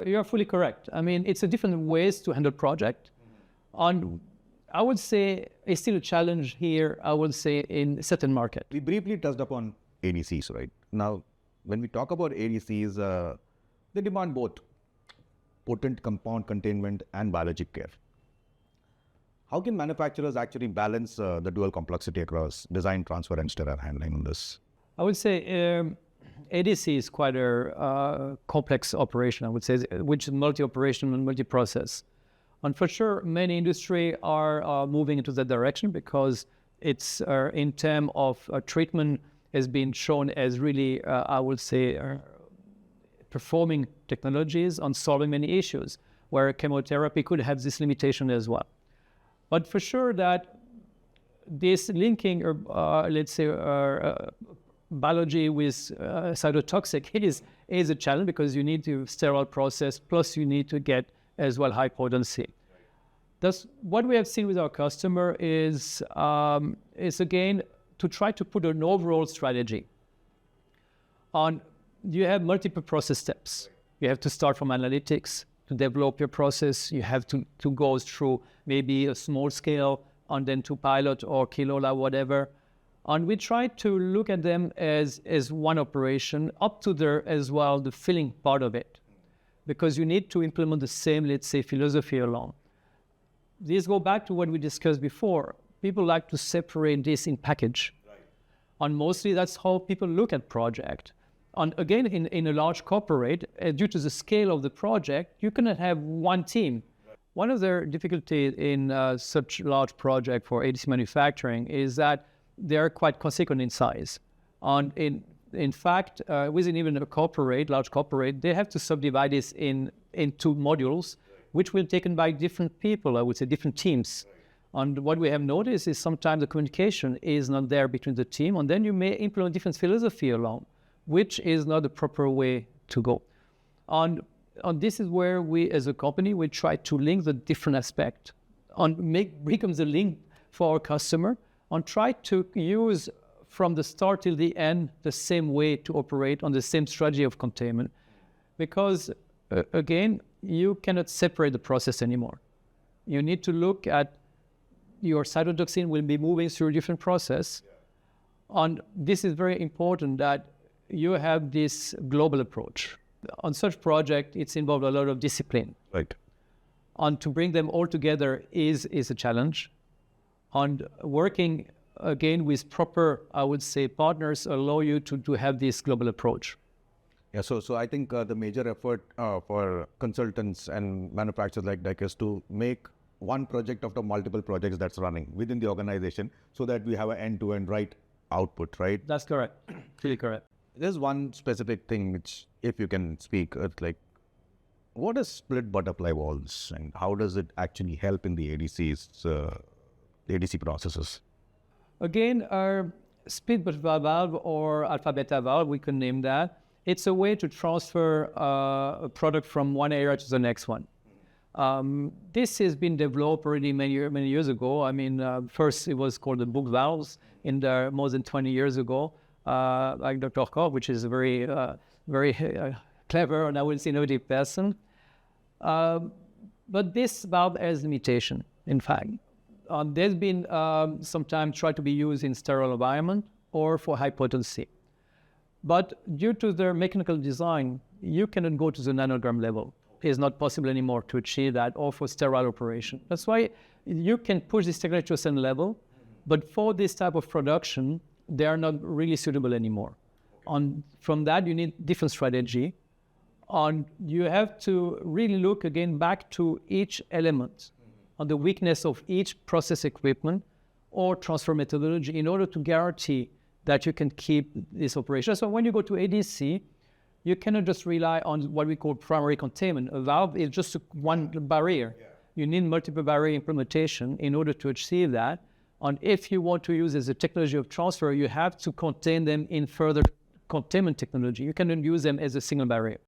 You're fully correct. I mean, it's a different ways to handle project. On, I would say it's still a challenge here, I would say, in certain market. We briefly touched upon ADCs, right? Now, when we talk about ADCs, they demand both potent compound containment and biologic care. How can manufacturers actually balance the dual complexity across design, transfer, and sterile handling on this? I would say ADC is quite a complex operation, I would say, which is multi-operation and multi-process. And for sure, many industry are moving into that direction because it's in terms of treatment has been shown as really, I would say, performing technologies on solving many issues, where chemotherapy could have this limitation as well. But for sure that this linking, let's say, biology with cytotoxic is a challenge because you need to sterile process, plus you need to get as well high potency. Thus, what we have seen with our customer is again to try to put an overall strategy on. You have multiple process steps. You have to start from analytics to develop your process. You have to go through maybe a small scale and then to pilot or kilola, whatever. And we try to look at them as one operation up to there as well, the filling part of it. Because you need to implement the same, let's say, philosophy along. These go back to what we discussed before. People like to separate this in package. Right. And mostly that's how people look at project. And again, in a large corporate, due to the scale of the project, you cannot have one team. Right. One of the difficulties in such large project for ADC manufacturing is that they are quite consequent in size. And in fact, within even a corporate, large corporate, they have to subdivide this into modules, which will be taken by different people, I would say, different teams. Right. And what we have noticed is sometimes the communication is not there between the team, and then you may implement different philosophy along, which is not the proper way to go. And this is where we, as a company, we try to link the different aspect and become the link for our customer and try to use from the start till the end the same way to operate on the same strategy of containment. Because again, you cannot separate the process anymore. You need to look at your cytotoxin will be moving through a different process. Yeah. And this is very important that you have this global approach. On such project, it's involved a lot of discipline. Right. And to bring them all together is a challenge. And working again with proper, I would say, partners allow you to have this global approach. Yeah, so I think the major effort for consultants and manufacturers like DEC is to make one project after multiple projects that's running within the organization so that we have an end-to-end right output, right? That's correct, really correct. There's one specific thing which, if you can speak, it's like, what is split butterfly valves and how does it actually help in the ADCs, the ADC processes? Again, our split butterfly valve or alpha beta valve, we can name that. It's a way to transfer a product from one area to the next one. This has been developed already many years ago. I mean, first it was called the book valves in the more than 20 years ago, like Dr. Koch, which is a very clever and I would say innovative person. But this valve has limitation, in fact. There's been sometimes tried to be used in sterile environment or for high potency. But due to their mechanical design, you cannot go to the nanogram level. It's not possible anymore to achieve that or for sterile operation. That's why you can push this technology to a certain level, but for this type of production, they are not really suitable anymore. And from that, you need different strategy. And you have to really look again back to each element on the weakness of each process equipment or transfer methodology in order to guarantee that you can keep this operation. So when you go to ADC, you cannot just rely on what we call primary containment. A valve is just one barrier. Yeah. You need multiple barrier implementation in order to achieve that. And if you want to use as a technology of transfer, you have to contain them in further containment technology. You cannot use them as a single barrier.